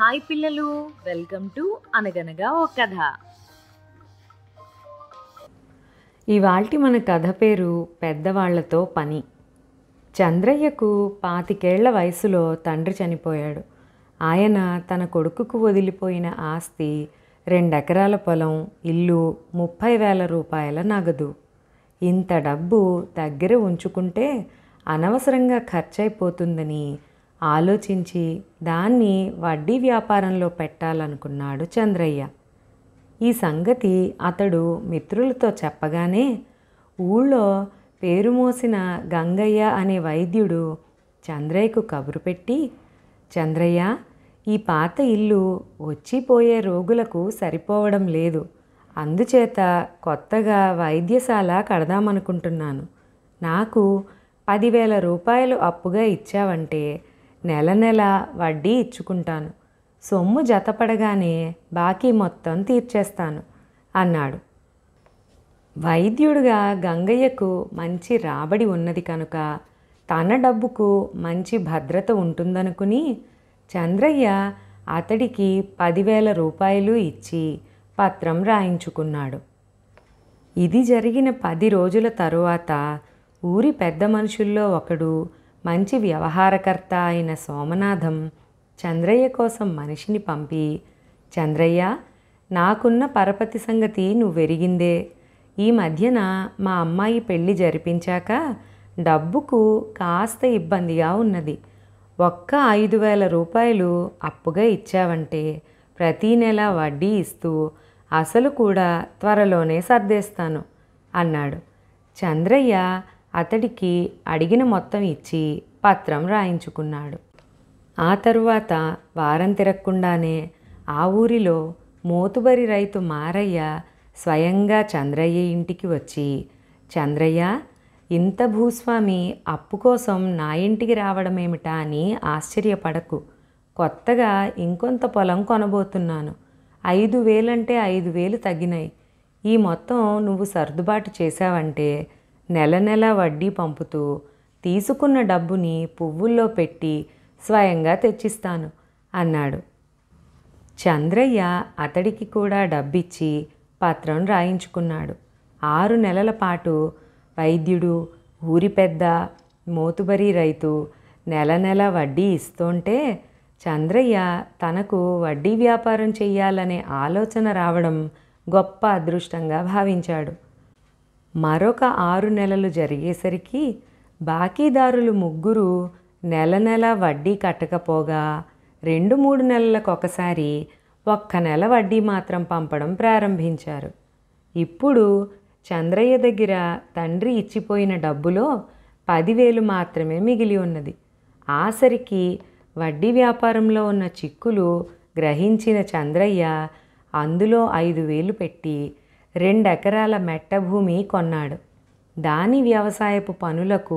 Hi పిల్లలు, welcome to అనగనగా ఓ కథ. ఇవాల్టి మన కథ పేరు పెద్దవాళ్లతో పని. చంద్రయ్యకు 25 వయసులో తండ్రి చనిపోయాడు. ఆయన తన కొడుకుకు వదిలిపోయిన ఆస్తి 2 ఎకరాల పొలం, ఇల్లు, 30,000 రూపాయల నగదు. ఇంత డబ్బు దగ్గర ఉంచుకుంటే అనవసరంగా ఖర్చయిపోతుందని ఆలోచించి దాన్ని వడ్డీ వ్యాపారంలో పెట్టాలనుకున్నాడు చంద్రయ్య. ఈ సంగతి అతడు మిత్రులతో చెప్పగానే ఊళ్ళో పేరు మోసిన గంగయ్య అనే వైద్యుడు చంద్రయ్యకు కబురు పెట్టి, చంద్రయ్య, ఈ పాత ఇల్లు వచ్చిపోయే రోగులకు సరిపోవడం లేదు, అందుచేత కొత్తగా వైద్యశాల కడదామనుకుంటున్నాను. నాకు 10,000 రూపాయలు అప్పుగా ఇచ్చావంటే నెల నెల వడ్డీ ఇచ్చుకుంటాను. సొమ్ము జతపడగానే బాకీ మొత్తం తీర్చేస్తాను అన్నాడు. వైద్యుడిగా గంగయ్యకు మంచి రాబడి ఉన్నది కనుక తన డబ్బుకు మంచి భద్రత ఉంటుందనుకుని చంద్రయ్య అతడికి 10,000 రూపాయలు ఇచ్చి పత్రం రాయించుకున్నాడు. ఇది జరిగిన 10 రోజుల తరువాత ఊరి పెద్ద మనుషుల్లో ఒకడు, మంచి వ్యవహారకర్త అయిన సోమనాథం చంద్రయ్య కోసం మనిషిని పంపి, చంద్రయ్య, నాకున్న పరపతి సంగతి నువ్వెరిగిందే. ఈ మధ్యన మా అమ్మాయి పెళ్లి జరిపించాక డబ్బుకు కాస్త ఇబ్బందిగా ఉన్నది. ఒక్క 5,000 రూపాయలు అప్పుగా ఇచ్చావంటే ప్రతీ నెల వడ్డీ ఇస్తూ అసలు కూడా త్వరలోనే సర్దేస్తాను అన్నాడు. చంద్రయ్య అతడికి అడిగిన మొత్తం ఇచ్చి పత్రం రాయించుకున్నాడు. ఆ తరువాత వారం తిరగకుండానే ఆ ఊరిలో మోతుబరి రైతు మారయ్య స్వయంగా చంద్రయ్య ఇంటికి వచ్చి, చంద్రయ్య, ఇంత భూస్వామి అప్పు కోసం నా ఇంటికి రావడమేమిటా అని ఆశ్చర్యపడకు. కొత్తగా ఇంకొంత పొలం కొనబోతున్నాను. 5,000 అంటే 5,000 తగ్గినాయి. ఈ మొత్తం నువ్వు సర్దుబాటు చేశావంటే నెల నెల వడ్డీ పంపుతూ తీసుకున్న డబ్బుని పువ్వుల్లో పెట్టి స్వయంగా తెచ్చిస్తాను అన్నాడు. చంద్రయ్య అతడికి కూడా డబ్బిచ్చి పత్రం రాయించుకున్నాడు. 6 నెలల పాటు వైద్యుడు, ఊరి పెద్ద, మోతుబరి రైతు నెల నెల వడ్డీ ఇస్తుంటే చంద్రయ్య తనకు వడ్డీ వ్యాపారం చెయ్యాలనే ఆలోచన రావడం గొప్ప అదృష్టంగా భావించాడు. మరొక 6 నెలలు జరిగేసరికి బాకీదారులు 3 నెల నెల వడ్డీ కట్టకపోగా 2-3 నెలలకొకసారి ఒక్క నెల వడ్డీ మాత్రం పంపడం ప్రారంభించారు. ఇప్పుడు చంద్రయ్య దగ్గర తండ్రి ఇచ్చిపోయిన డబ్బులో 10,000 మాత్రమే మిగిలి ఉన్నది. ఆసరికి వడ్డీ వ్యాపారంలో ఉన్న చిక్కులు గ్రహించిన చంద్రయ్య అందులో 5,000 పెట్టి 2 ఎకరాల మెట్ట భూమి కొన్నాడు. దాని వ్యవసాయపు పనులకు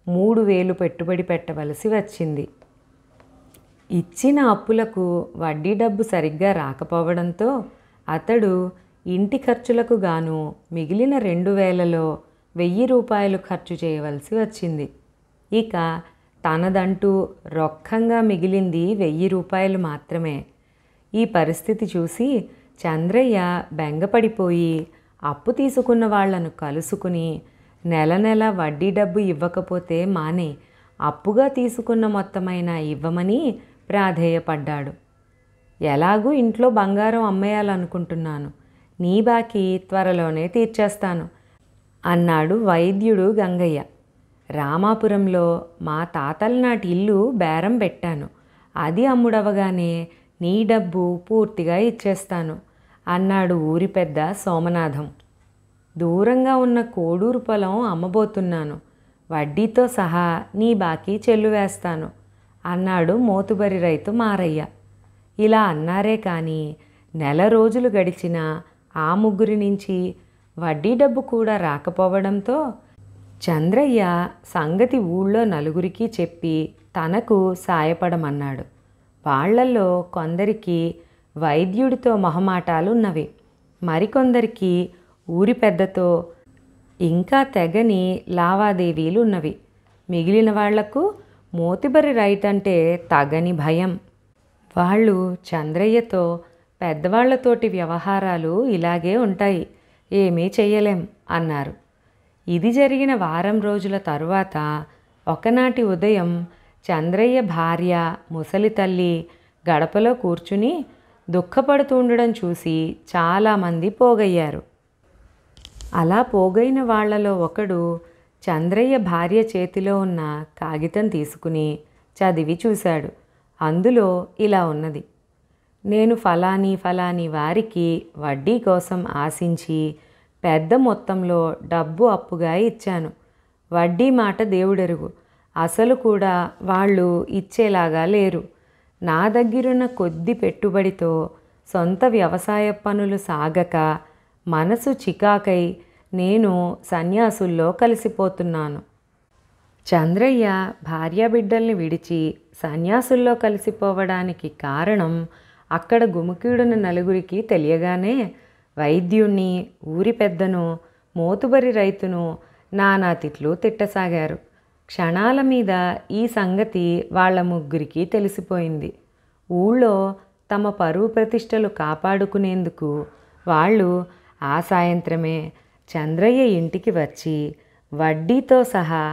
3,000 పెట్టుబడి పెట్టవలసి వచ్చింది. ఇచ్చిన అప్పులకు వడ్డీ డబ్బు సరిగ్గా రాకపోవడంతో అతడు ఇంటి ఖర్చులకు గాను మిగిలిన 2,000లో 1,000 రూపాయలు ఖర్చు చేయవలసి వచ్చింది. ఇక తనదంటూ రొక్కంగా మిగిలింది 1,000 రూపాయలు మాత్రమే. ఈ పరిస్థితి చూసి చంద్రయ్య బెంగపడిపోయి అప్పు తీసుకున్న వాళ్లను కలుసుకుని, నెల నెల వడ్డీ డబ్బు ఇవ్వకపోతే మానే, అప్పుగా తీసుకున్న మొత్తమైనా ఇవ్వమని ప్రాధేయపడ్డాడు. ఎలాగూ ఇంట్లో బంగారం అమ్మేయాలనుకుంటున్నాను, నీ బాకీ త్వరలోనే తీర్చేస్తాను అన్నాడు వైద్యుడు గంగయ్య. రామాపురంలో మా తాతల నాటి ఇల్లు బేరం పెట్టాను. అది అమ్ముడవగానే నీ డబ్బు పూర్తిగా ఇచ్చేస్తాను అన్నాడు ఊరి పెద్ద సోమనాథం. దూరంగా ఉన్న కోడూరు పొలం అమ్మబోతున్నాను. వడ్డీతో సహా నీ బాకీ చెల్లువేస్తాను అన్నాడు మోతుబరి రైతు మారయ్య. ఇలా అన్నారే కానీ నెల రోజులు గడిచినా ఆ 3 నుంచి వడ్డీ డబ్బు కూడా రాకపోవడంతో చంద్రయ్య సంగతి ఊళ్ళో నలుగురికి చెప్పి తనకు సాయపడమన్నాడు. వాళ్లల్లో కొందరికి వైద్యుడితో మొహమాటాలున్నవి, మరికొందరికి ఊరి పెద్దతో ఇంకా తెగని లావాదేవీలున్నవి. మిగిలిన వాళ్లకు మోతుబరి రైతంటే తగని భయం. వాళ్ళు చంద్రయ్యతో పెద్దవాళ్లతోటి వ్యవహారాలు ఇలాగే ఉంటాయి, ఏమీ చెయ్యలేం అన్నారు. ఇది జరిగిన వారం రోజుల తరువాత ఒకనాటి ఉదయం చంద్రయ్య భార్య ముసలి తల్లి గడపలో కూర్చుని దుఃఖపడుతూ ఉండడం చూసి చాలామంది పోగయ్యారు. అలా పోగైన వాళ్లలో ఒకడు చంద్రయ్య భార్య చేతిలో ఉన్న కాగితం తీసుకుని చదివి చూశాడు. అందులో ఇలా ఉన్నది: నేను ఫలానీ ఫలానీ వారికి వడ్డీ కోసం ఆశించి పెద్ద మొత్తంలో డబ్బు అప్పుగా ఇచ్చాను. వడ్డీ మాట దేవుడెరుగు, అసలు కూడా వాళ్ళు ఇచ్చేలాగా లేరు. నా దగ్గరున్న కొద్ది పెట్టుబడితో సొంత వ్యవసాయ పనులు సాగక మనసు చికాకై నేను సన్యాసుల్లో కలిసిపోతున్నాను. చంద్రయ్య భార్యాబిడ్డల్ని విడిచి సన్యాసుల్లో కలిసిపోవడానికి కారణం అక్కడ గుమికూడిన నలుగురికి తెలియగానే వైద్యుణ్ణి, ఊరి పెద్దను, మోతుబరి రైతును నానా తిట్లు తిట్టసాగారు. క్షణాల మీద ఈ సంగతి వాళ్ళ ముగ్గురికి తెలిసిపోయింది. ఊళ్ళో తమ పరువు ప్రతిష్టలు కాపాడుకునేందుకు వాళ్ళు ఆ సాయంత్రమే చంద్రయ్య ఇంటికి వచ్చి వడ్డీతో సహా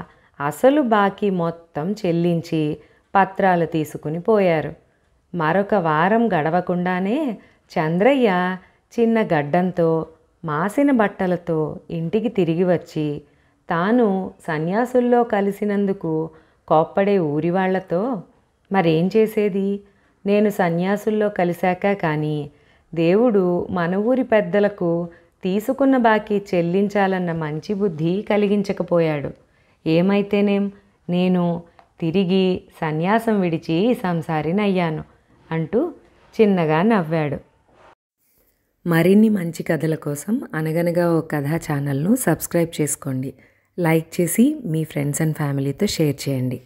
అసలు బాకీ మొత్తం చెల్లించి పత్రాలు తీసుకుని పోయారు. మరొక వారం గడవకుండానే చంద్రయ్య చిన్న గడ్డంతో మాసిన బట్టలతో ఇంటికి తిరిగి వచ్చి తాను సన్యాసుల్లో కలిసినందుకు కోప్పడే ఊరి వాళ్లతో, మరేం చేసేది, నేను సన్యాసుల్లో కలిశాక కానీ దేవుడు మన ఊరి పెద్దలకు తీసుకున్న బాకీ చెల్లించాలన్న మంచి బుద్ధి కలిగించకపోయాడు. ఏమైతేనేం, నేను తిరిగి సన్యాసం విడిచి సంసారినయ్యాను అంటూ చిన్నగా నవ్వాడు. మరిన్ని మంచి కథల కోసం అనగనగా ఓ కథ ఛానల్ను సబ్స్క్రైబ్ చేసుకోండి. లైక్ చేసి మీ ఫ్రెండ్స్ అండ్ ఫ్యామిలీతో షేర్ చేయండి.